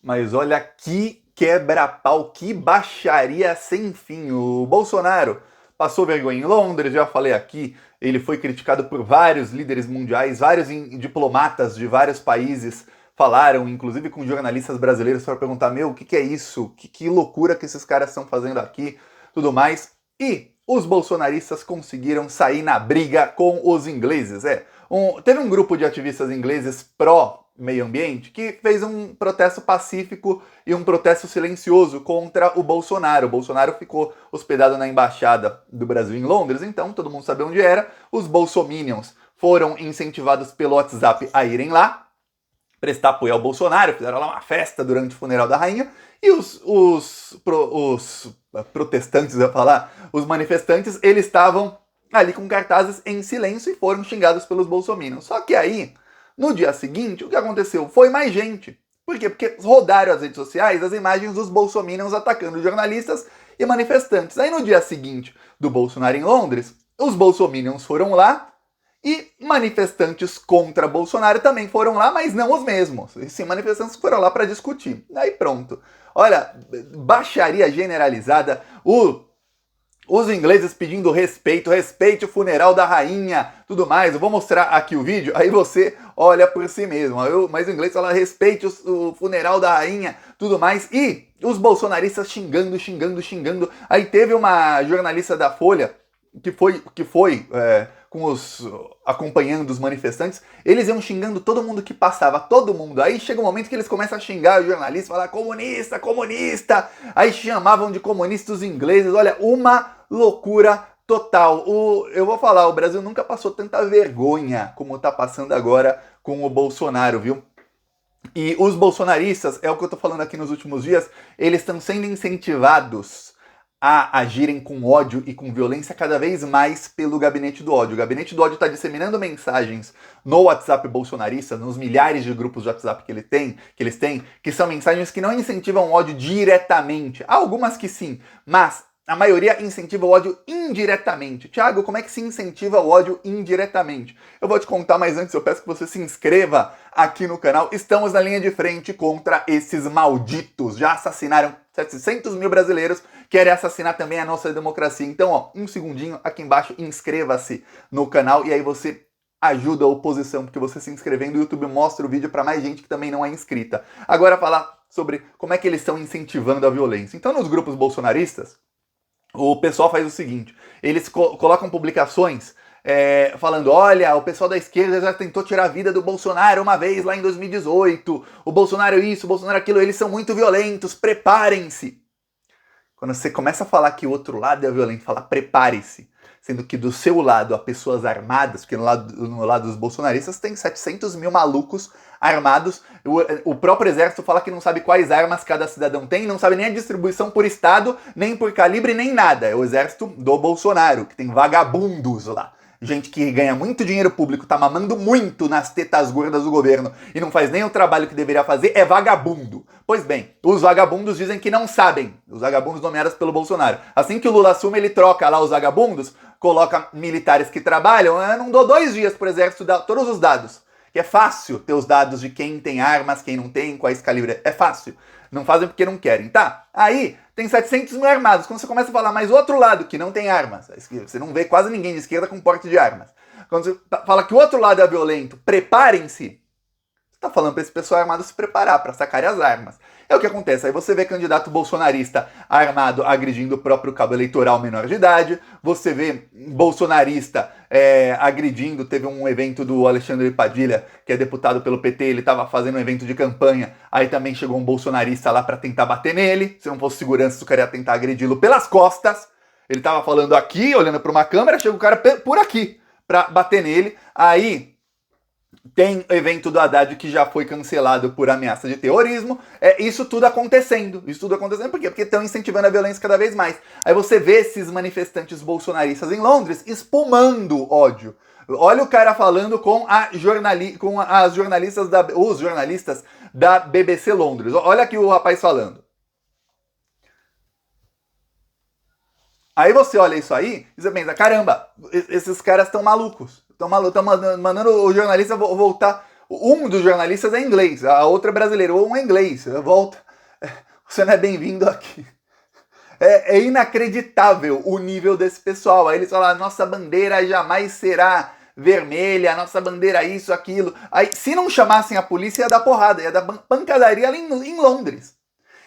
Mas olha que quebra-pau, que baixaria sem fim. O Bolsonaro passou vergonha em Londres, já falei aqui, ele foi criticado por vários líderes mundiais, vários diplomatas de vários países falaram, inclusive com jornalistas brasileiros, para perguntar, meu, o que é isso? Que loucura que esses caras estão fazendo aqui, tudo mais. E os bolsonaristas conseguiram sair na briga com os ingleses. Teve um grupo de ativistas ingleses pró-meio ambiente que fez um protesto pacífico e um protesto silencioso contra o Bolsonaro. O Bolsonaro ficou hospedado na embaixada do Brasil em Londres, então todo mundo sabia onde era. Os bolsominions foram incentivados pelo WhatsApp a irem lá, prestar apoio ao Bolsonaro, fizeram lá uma festa durante o funeral da rainha, e os protestantes, eu ia falar, os manifestantes, eles estavam ali com cartazes em silêncio e foram xingados pelos bolsominions. Só que aí, no dia seguinte, o que aconteceu? Foi mais gente. Por quê? Porque rodaram as redes sociais as imagens dos bolsominions atacando jornalistas e manifestantes. Aí no dia seguinte do Bolsonaro em Londres, os bolsominions foram lá, e manifestantes contra Bolsonaro também foram lá, mas não os mesmos. E sim, manifestantes foram lá para discutir. Aí pronto. Olha, baixaria generalizada. Os ingleses pedindo respeito, respeite o funeral da rainha, tudo mais. Eu vou mostrar aqui o vídeo, aí você olha por si mesmo. Mas o inglês fala respeite o funeral da rainha, tudo mais. E os bolsonaristas xingando. Aí teve uma jornalista da Folha que foi acompanhando os manifestantes, eles iam xingando todo mundo que passava, todo mundo. Aí chega um momento que eles começam a xingar o jornalista, falar comunista, comunista. Aí chamavam de comunistas ingleses. Olha, uma loucura total. Eu vou falar, o Brasil nunca passou tanta vergonha como tá passando agora com o Bolsonaro, viu? E os bolsonaristas, é o que eu tô falando aqui nos últimos dias, eles estão sendo incentivados a agirem com ódio e com violência cada vez mais pelo Gabinete do Ódio. O Gabinete do Ódio está disseminando mensagens no WhatsApp bolsonarista, nos milhares de grupos de WhatsApp que eles têm, que são mensagens que não incentivam o ódio diretamente. Há algumas que sim, mas a maioria incentiva o ódio indiretamente. Tiago, como é que se incentiva o ódio indiretamente? Eu vou te contar, mas antes eu peço que você se inscreva aqui no canal. Estamos na linha de frente contra esses malditos. Já assassinaram 700 mil brasileiros, querem assassinar também a nossa democracia. Então, ó, um segundinho aqui embaixo, inscreva-se no canal e aí você ajuda a oposição, porque você se inscrevendo, o YouTube mostra o vídeo para mais gente que também não é inscrita. Agora falar sobre como é que eles estão incentivando a violência. Então, nos grupos bolsonaristas, o pessoal faz o seguinte, eles colocam publicações falando, olha, o pessoal da esquerda já tentou tirar a vida do Bolsonaro uma vez lá em 2018, o Bolsonaro isso, o Bolsonaro aquilo, eles são muito violentos, preparem-se. Quando você começa a falar que o outro lado é violento, fala prepare-se, sendo que do seu lado há pessoas armadas, porque no lado dos bolsonaristas tem 700 mil malucos armados, o próprio exército fala que não sabe quais armas cada cidadão tem, não sabe nem a distribuição por estado, nem por calibre, nem nada. É o exército do Bolsonaro, que tem vagabundos lá. Gente que ganha muito dinheiro público, tá mamando muito nas tetas gordas do governo e não faz nem o trabalho que deveria fazer, é vagabundo. Pois bem, os vagabundos dizem que não sabem, os vagabundos nomeados pelo Bolsonaro. Assim que o Lula assume, ele troca lá os vagabundos, coloca militares que trabalham, eu não dou 2 dias pro exército dar todos os dados. Que é fácil ter os dados de quem tem armas, quem não tem, quais calibres, é fácil. Não fazem porque não querem, tá? Aí tem 700 mil armados. Quando você começa a falar mais o outro lado que não tem armas, você não vê quase ninguém de esquerda com porte de armas. Quando você fala que o outro lado é violento, preparem-se, você tá falando para esse pessoal armado se preparar para sacar as armas. É o que acontece, aí você vê candidato bolsonarista armado agredindo o próprio cabo eleitoral menor de idade, você vê bolsonarista agredindo, teve um evento do Alexandre Padilha, que é deputado pelo PT, ele estava fazendo um evento de campanha, aí também chegou um bolsonarista lá para tentar bater nele, se não fosse segurança, o cara ia tentar agredi-lo pelas costas, ele estava falando aqui, olhando para uma câmera, chega o cara por aqui, para bater nele, aí tem o evento do Haddad que já foi cancelado por ameaça de terrorismo. Isso tudo acontecendo. Por quê? Porque estão incentivando a violência cada vez mais. Aí você vê esses manifestantes bolsonaristas em Londres espumando ódio. Olha o cara falando com os jornalistas da BBC Londres. Olha aqui o rapaz falando. Aí você olha isso aí e você pensa, caramba, esses caras estão malucos. Estão mandando o jornalista voltar Um dos jornalistas é inglês, a outra é brasileira, ou um é inglês. Volta, você não é bem-vindo aqui. É inacreditável o nível desse pessoal. Aí eles falam, nossa bandeira jamais será vermelha, nossa bandeira isso, aquilo. Aí, se não chamassem a polícia, ia dar porrada, ia dar pancadaria ali em Londres.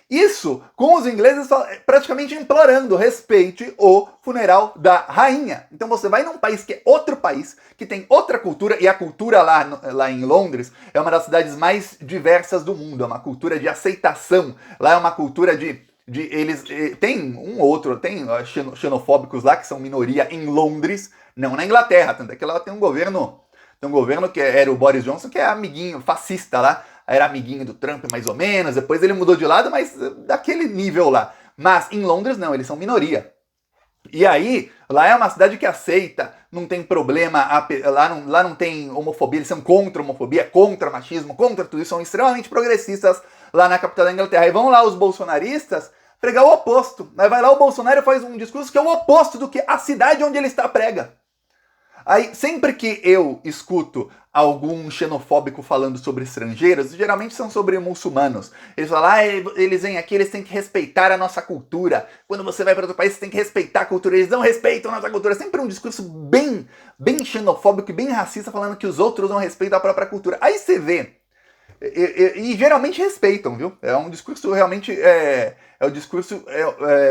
Isso com os ingleses praticamente implorando respeite o funeral da rainha. Então você vai num país que é outro país, que tem outra cultura, e a cultura lá em Londres é uma das cidades mais diversas do mundo, é uma cultura de aceitação. Lá é uma cultura de eles tem um outro, tem xenofóbicos lá que são minoria em Londres, não na Inglaterra, tanto é que lá tem um governo que era o Boris Johnson, que é amiguinho, fascista lá, era amiguinho do Trump mais ou menos, depois ele mudou de lado, mas daquele nível lá. Mas em Londres não, eles são minoria. E aí, lá é uma cidade que aceita, não tem problema, lá não tem homofobia, eles são contra a homofobia, contra machismo, contra tudo isso, são extremamente progressistas lá na capital da Inglaterra. E vão lá os bolsonaristas pregar o oposto. Aí vai lá o Bolsonaro e faz um discurso que é o oposto do que a cidade onde ele está prega. Aí, sempre que eu escuto algum xenofóbico falando sobre estrangeiros, geralmente são sobre muçulmanos. Eles falam, eles vêm aqui, eles têm que respeitar a nossa cultura. Quando você vai para outro país, você tem que respeitar a cultura. Eles não respeitam a nossa cultura. É sempre um discurso bem xenofóbico e bem racista, falando que os outros não respeitam a própria cultura. Aí você vê, e geralmente respeitam, viu? É um discurso realmente um discurso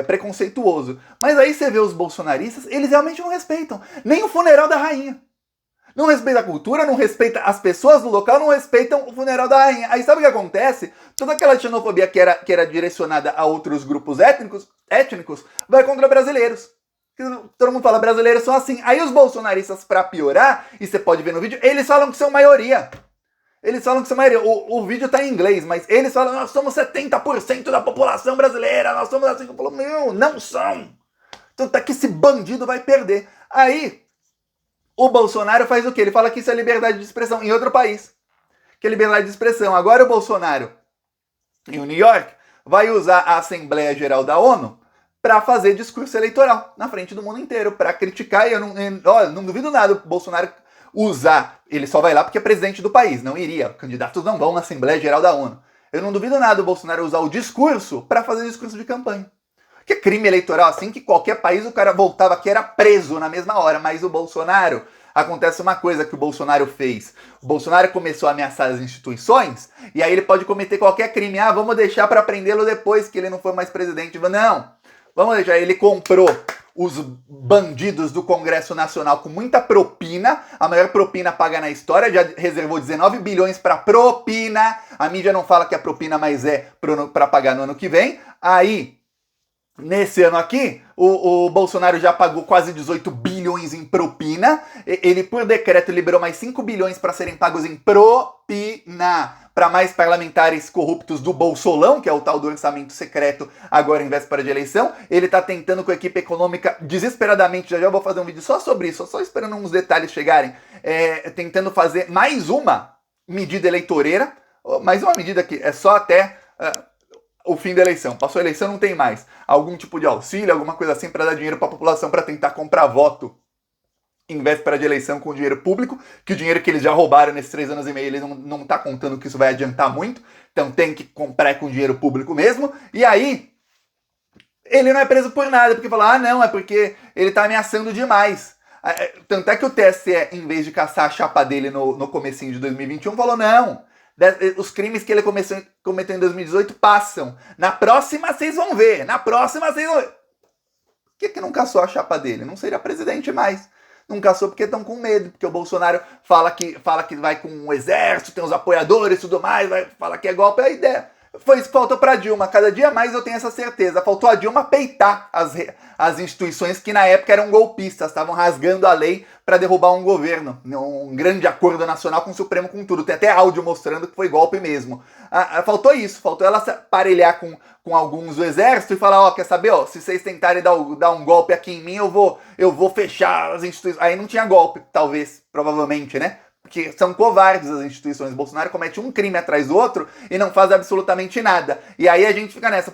preconceituoso. Mas aí você vê os bolsonaristas, eles realmente não respeitam nem o funeral da rainha. Não respeita a cultura, não respeita as pessoas do local, não respeitam o funeral da rainha. Aí sabe o que acontece? Toda aquela xenofobia que era direcionada a outros grupos étnicos vai contra brasileiros. Todo mundo fala, brasileiros são assim. Aí os bolsonaristas, pra piorar, e você pode ver no vídeo, eles falam que são maioria. Eles falam que são maioria. O vídeo tá em inglês, mas eles falam, nós somos 70% da população brasileira, nós somos assim. Eu falo, meu, não são. Então tá que esse bandido vai perder. Aí, o Bolsonaro faz o quê? Ele fala que isso é liberdade de expressão em outro país. Que é liberdade de expressão. Agora o Bolsonaro, em New York, vai usar a Assembleia Geral da ONU para fazer discurso eleitoral na frente do mundo inteiro, para criticar. E eu não duvido nada o Bolsonaro usar, ele só vai lá porque é presidente do país, não iria, candidatos não vão na Assembleia Geral da ONU. Eu não duvido nada o Bolsonaro usar o discurso para fazer discurso de campanha. Que crime eleitoral assim, que qualquer país o cara voltava que era preso na mesma hora, mas o Bolsonaro, acontece uma coisa que o Bolsonaro fez. O Bolsonaro começou a ameaçar as instituições, e aí ele pode cometer qualquer crime. Vamos deixar para prendê-lo depois que ele não for mais presidente. Não, vamos deixar, ele comprou os bandidos do Congresso Nacional com muita propina, a maior propina paga na história, já reservou 19 bilhões para propina, a mídia não fala que é propina, mas é para pagar no ano que vem. Aí, nesse ano aqui, o Bolsonaro já pagou quase 18 bilhões em propina, ele por decreto liberou mais 5 bilhões para serem pagos em propina, para mais parlamentares corruptos do Bolsolão, que é o tal do orçamento secreto, agora em véspera de eleição. Ele está tentando com a equipe econômica desesperadamente, já vou fazer um vídeo só sobre isso, só esperando uns detalhes chegarem, tentando fazer mais uma medida eleitoreira, mais uma medida que é só até o fim da eleição. Passou a eleição, não tem mais. Algum tipo de auxílio, alguma coisa assim para dar dinheiro para a população, para tentar comprar voto em véspera de eleição com dinheiro público, que o dinheiro que eles já roubaram nesses 3 anos e meio, eles não tá contando que isso vai adiantar muito, então tem que comprar com dinheiro público mesmo, e aí ele não é preso por nada, porque fala, não, é porque ele tá ameaçando demais. Tanto é que o TSE, em vez de caçar a chapa dele no comecinho de 2021, falou, não, os crimes que ele cometeu em 2018 passam, na próxima vocês vão ver, Por que não caçou a chapa dele? Não seria presidente mais. Não caçou porque estão com medo, porque o Bolsonaro fala que vai com o exército, tem os apoiadores e tudo mais, fala que é golpe, a ideia. Foi isso que faltou para Dilma, cada dia mais eu tenho essa certeza, faltou a Dilma peitar as instituições que na época eram golpistas, estavam rasgando a lei para derrubar um governo, um grande acordo nacional com o Supremo, com tudo, tem até áudio mostrando que foi golpe mesmo. Faltou isso, faltou ela se aparelhar com alguns do exército e falar, quer saber, se vocês tentarem dar um golpe aqui em mim, eu vou fechar as instituições. Aí não tinha golpe, talvez, provavelmente, né? Porque são covardes as instituições. Bolsonaro comete um crime atrás do outro e não faz absolutamente nada. E aí a gente fica nessa,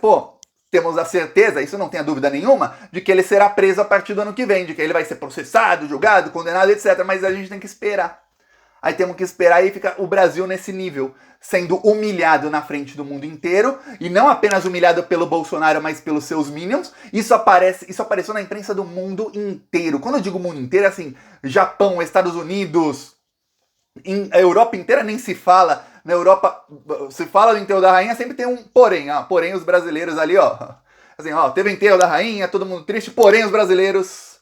temos a certeza, isso não tenha dúvida nenhuma, de que ele será preso a partir do ano que vem, de que ele vai ser processado, julgado, condenado, etc. Mas a gente tem que esperar. Aí temos que esperar e fica o Brasil nesse nível, sendo humilhado na frente do mundo inteiro, e não apenas humilhado pelo Bolsonaro, mas pelos seus minions. Isso apareceu na imprensa do mundo inteiro. Quando eu digo mundo inteiro, é assim, Japão, Estados Unidos, a Europa inteira nem se fala. Na Europa, se fala do enterro da rainha, sempre tem um porém. Porém, os brasileiros ali, ó. Assim, ó, teve enterro da rainha, todo mundo triste, porém os brasileiros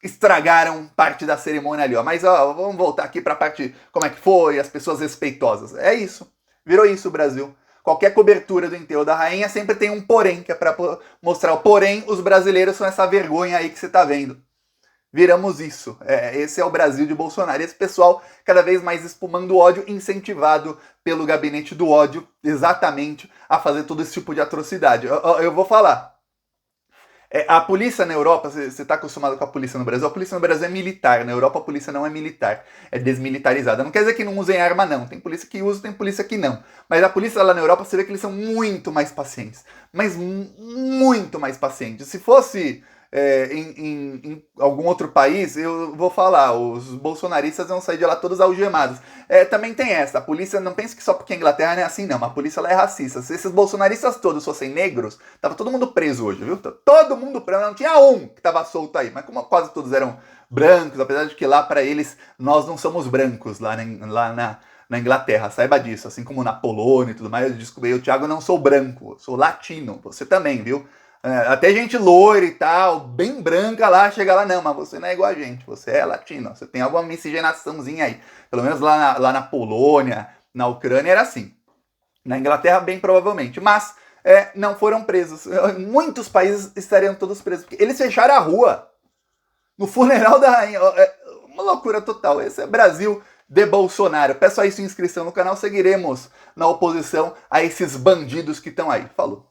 estragaram parte da cerimônia ali, ó. Mas, ó, vamos voltar aqui pra parte como é que foi, as pessoas respeitosas. É isso. Virou isso o Brasil. Qualquer cobertura do enterro da rainha sempre tem um porém, que é pra mostrar o porém, os brasileiros são essa vergonha aí que você tá vendo. Viramos isso. Esse é o Brasil de Bolsonaro. Esse pessoal cada vez mais espumando ódio, incentivado pelo gabinete do ódio, exatamente, a fazer todo esse tipo de atrocidade. Eu vou falar. A polícia na Europa, você está acostumado com a polícia no Brasil, a polícia no Brasil é militar, na Europa a polícia não é militar, é desmilitarizada. Não quer dizer que não usem arma, não. Tem polícia que usa, tem polícia que não. Mas a polícia lá na Europa, você vê que eles são muito mais pacientes. Mas muito mais pacientes. Se fosse em algum outro país, eu vou falar, os bolsonaristas vão sair de lá todos algemados. Também tem essa, a polícia, não pense que só porque a Inglaterra não é assim não, a polícia lá é racista. Se esses bolsonaristas todos fossem negros, tava todo mundo preso hoje, viu? Todo mundo preso, não tinha um que tava solto aí, mas como quase todos eram brancos, apesar de que lá para eles, nós não somos brancos lá na Inglaterra, saiba disso, assim como na Polônia e tudo mais, eu descobri, o Thiago, não sou branco, sou latino, você também, viu? Até gente loira e tal, bem branca lá, chega lá, não, mas você não é igual a gente, você é latino, você tem alguma miscigenaçãozinha aí. Pelo menos lá na Polônia, na Ucrânia era assim. Na Inglaterra, bem provavelmente. Mas não foram presos. Muitos países estariam todos presos, porque eles fecharam a rua no funeral da rainha. Uma loucura total. Esse é Brasil de Bolsonaro. Peço aí sua inscrição no canal, seguiremos na oposição a esses bandidos que estão aí. Falou.